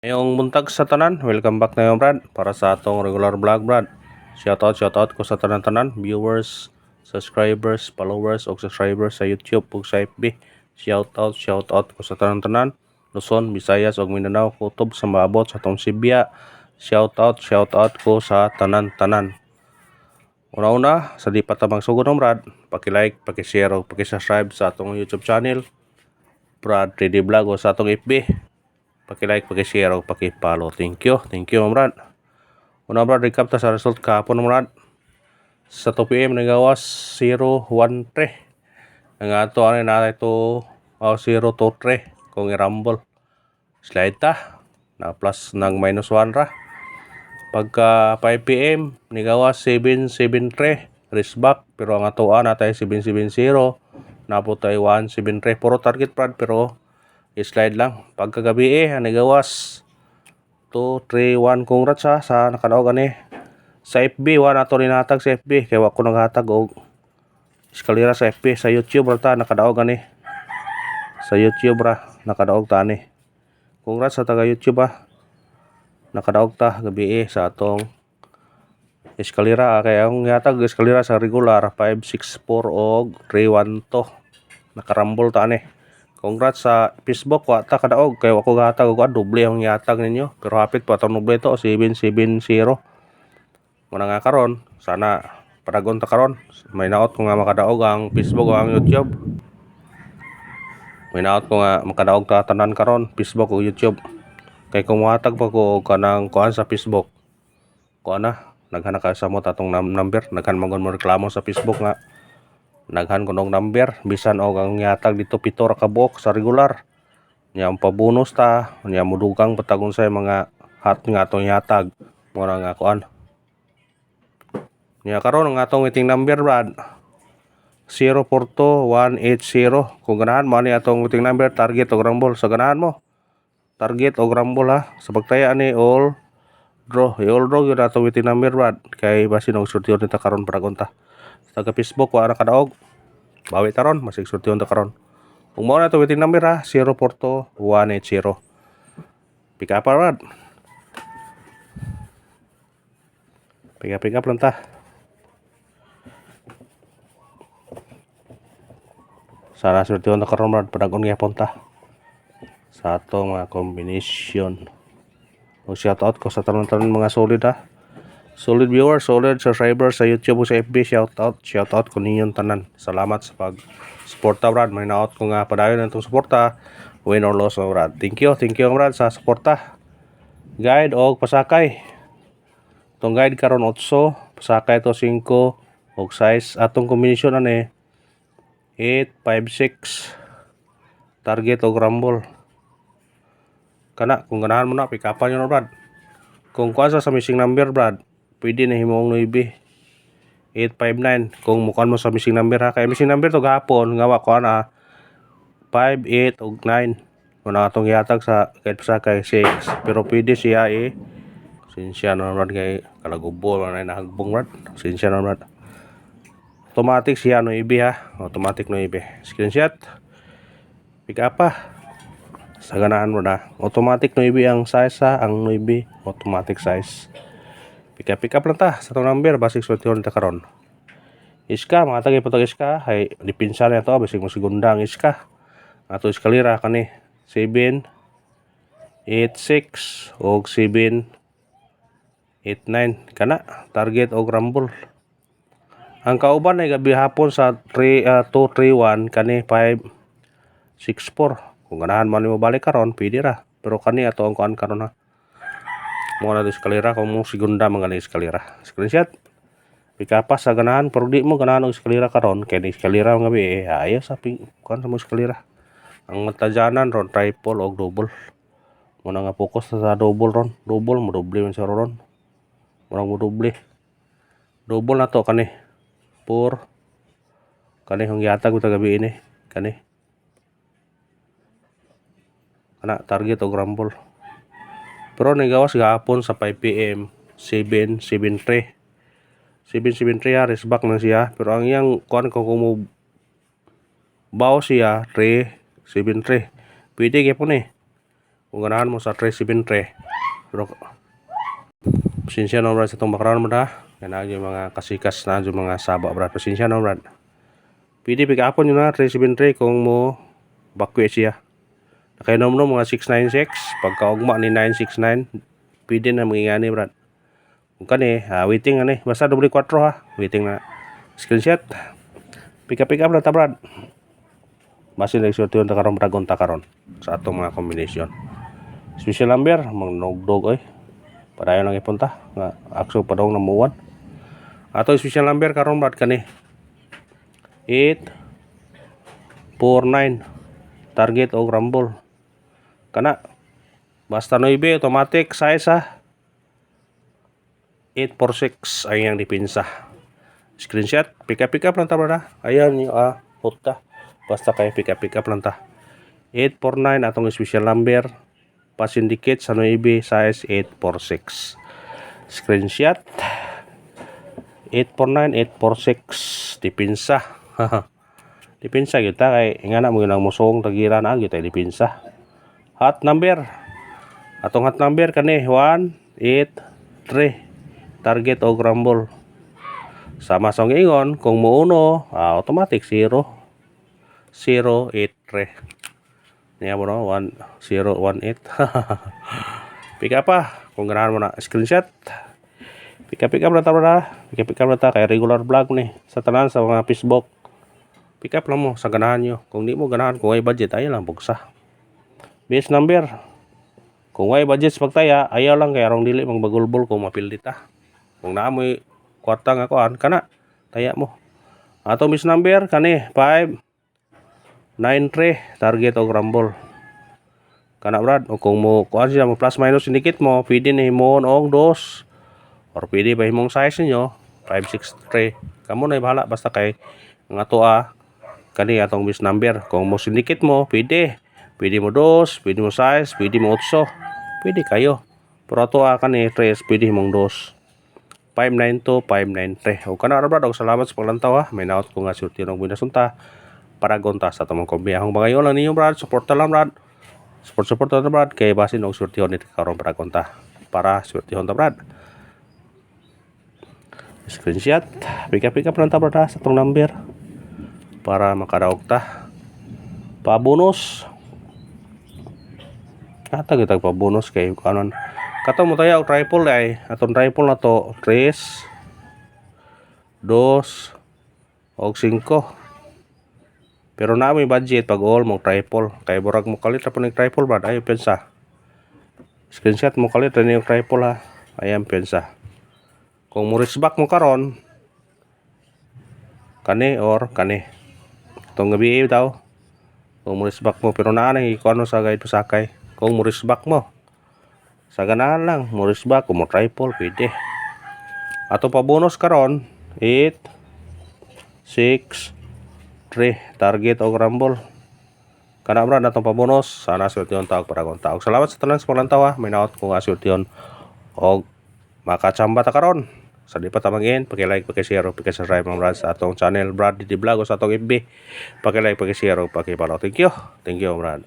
Ngayong buntag sa tanan, welcome back na yung Brad para sa atong regular vlog Brad. Shoutout ko sa tanan-tanan, viewers, subscribers, followers o subscribers sa YouTube ug sa FB. Shoutout ko sa tanan-tanan, Luzon, Visayas ug Mindanao, kutob sa maabot sa atong Sibya. Shoutout ko sa tanan-tanan. Una-una, sa di pa ta magsugod ng Brad, paki-like, paki-share ug paki-subscribe sa atong YouTube channel, Brad 3D Vlog o sa atong FB. Paki-like, paki-share ug paki-follow. Thank you, Ma'am Brad. Una Brad, recap ta sa result kahapon Ma'am Brad. Sa 2 PM nagawas 0-1-3. Ang ato ani na ito 0-2-3 kung i-rumble. Slide ta na plus nang -1 ra. Pagka 5 PM nigawas 7-7-3 risk back, pero ang ato na tay 7-7-0 napo tay 1-7-3 puro target Brad, pero slide lang. Pagkagabi nigawas 2-3-1. Congrats sa nakadaog ani sa FB. Wa nato ni natag sa FB kay wa ko naghatag og eskalera sa FB. Sa YouTube ra ta nakadaog ani. Sa YouTube ra nakadaog ta ani. Congrats sa taga YouTube nakadaog ta gabi sa atong eskalera. Kay ang hatag eskalera sa regular 5-6-4 og 3-1-2. Nakarambol ta ani. Congrats sa Facebook, wa ta kadaog kay wa ko gatag og doble ang yatag ninyo, pero hapit pa tong doble to 7-7-0. Muna nga karon, sana padagon ta karon. May naot ko nga makadaog ang Facebook o ang YouTube. May naot ko nga makadaog ta tanan karon, Facebook o YouTube. Kay kung matag pa ko kanang kuan sa Facebook, kuan naghan ka sa mo tatong number, naghan magon mo reklamo sa Facebook nga naghan ko ng number bisan og ang yatag dito 7 ra ka buok sa regular nya ang pabonus ta nya mudugang patagon sa mga hat nga atong yatag mo nga kuan nya karon ang atong waiting number Brad 042180. Kung ganahan mo ani atong waiting number, target og rumble sa ganahan mo, target og rumble sa pagtaya ani all draw yun atong waiting number Brad, kay basin og sortiyon nita karon paragon ta. Taga Facebook wa na kadaog, bawi taron masig sortiyon ta karon. Kung mao na to waiting number 042180. Pick up Brad. Pick up lang ta. Sana sortiyon ta karon Brad, padagon gyapon ta sa atong mga combination. O shoutout ko sa tanan-tanan mga solid solid viewers, solid subscribers sa YouTube o sa FB. Shoutout ko ninyong tanan. Salamat sa pag-suporta Brad. May naot ko nga padayon itong suporta, win or loss Brad. Thank you Brad sa suporta. Guide o pasakay. Itong guide karon 8, pasakay to 5 o 6. Atong combination 8-5-6. Target o rumble. Kana kung ganahan mo na pick upan yun Brad. Kung kuha sa missing number Brad, pwede na himong 9 859 kung mukan mo sa missing number kay missing number to gahapon nga wa ko 5, 8 ug 9 muna atong gihatag sa kahit sa kay 6, pero pwede siya sinsya na Brad kay kalagubo na nahagbong Brad. Sinsya na Brad. Automatic siya 9 automatic 9. Screenshot pick up sa ganahan mo automatic 9 ang size ang 9 automatic size. Pick up lang ta sa itong number, basig sortiyon ta karon. Iska, mga tagay patag iska, ay dipinsa na ito, basig mo segunda ang iska. Ato eskalera kani 7-8-6 o 7-8-9 kana target og rumble. Ang kauban ay gabi hapon sa 2-3-1 kani 5-6-4. Kung ganahan man mo balik karon, pwede ra. Pero kani ato ang kuan karon mo na eskalera kung mo segunda mga eskalera. Screenshot pick up sa ganahan, pero di mo ganahan og eskalera karon kay ni eskalera nga gabi ayos sa kuan sa mo eskalera. Ang matadyanan ron triple og double. Mo na nga focus sa double ron. Double mo doble man sa ron. Mo doble. Double na to kani 4 kani hong yatag ta gabi ini kani kana target og rumble. Pero nagawas gahapon sa 5 PM 7-7-3 risk back na siya, pero ang iyang kuan kung mo bawo siya 3-7-3 pwede gyapon kung ganahan mo sa 373. Pero pasensya na brad sa itong background brad ha. Kaya yung mga kasikas na yung mga saba brad. Pasensya na brad. Pwede pag-apon nyo na 373 kung mo bakwe siya. Nakainom no mga 696. Pagkaugma ni 969. Pwede na magingani brad. Kung kani, waiting na ni. Basta doble 4 ha. Waiting na. Screenshot. Pick up na ta brad. Basin nagsulti yung takaroon bragon takaroon sa atong mga combination. Special number, magnogdog ay. Padayon lang ipunta. Nga, akso pa daw na muwan. Ato special number karon brad kani. 849 target o rumble kana basta 9 automatic size ha 846 ay ang dipinsa. Screenshot pick up lang ta brada. Ayan yung puta basta kay pick up lang ta. 849 atong special number pa-syndicate sa 9 size 846. Screenshot 849 846 dipinsa. Dipinsa kita kay nga na mo ginang musong tagira na kita dipinsa. Hot number. Atong hot number kani 183 target o rumble. Sama sa ingon kung muuno automatic 0 083. Niya mo no 1018. Pick up kung ganahan mo na screenshot. Pick up na ta brada. Pick up na ta kay regular vlog ni sa tanan sa mga Facebook. Pick up lang mo sa ganahan nyo. Kung di mo ganahan, kung may budget, ayaw lang bugsa. Base number. Kung may budget sa pagtaya, ayaw lang kaya arong dili mang bagulbol kung mapildita. Kung naamoy kwarta nga kuan, kana, taya mo. Atong base number, kani, 593, target o rumble. Kana brad, o kung mo, kuan siya, mo plus minus indicate mo, pwede na himon og 2, or pwede ba himong size niyo 563. Kamu na bahala, basta kay, nga to kani atong base number. Kung mo syndicate mo, pwede mo 2, pwede mo 6, pwede mo 8, pwede kayo. Pero ato kani 3, pwede mong 2. 592, 593. O kana ra brad, og salamat sa paglantaw ha. May naot ko nga surti ng binasunta para gonta sa tamang kombiyahong bagayon lang ninyo brad. Support lang brad. Support na brad kay basin og surtihon nito karon para gonta. Para surtihon ta brad. Screenshot. Pick up lang ta brad sa tong number para makadaog ta. Pa-bonus. Atag pa-bonus kay kanon. Katong mo tayo og triple ay atong triple na to 3 2 og 5. Pero na may budget pag all mo triple kay burag mo kalit ra ning triple brad ayo pensa. Screenshot mo kalit ra ning triple ha. Ayan pensa. Kung mo back mo karon kani or kani. Itong gabi daw. Kung mo back mo pero naa nang ikuano sa guide pasakay. Kung mo back mo sa ganahan lang mo back kung mo triple pwede. Ato pa bonus karon 8 6 3 target o rumble. Kana brad natong pa bonus sana swerte taog para kon taog. Salamat sa tanan sa paglantaw. May naot kung swerte og makachamba ta karon. Sa di pa tamangin, paki-like, paki-share, paki-subscribe mga brad sa atong channel Brad DD Vlog o sa atong FB. Paki-like, paki-share, paki-follow. Thank you brad.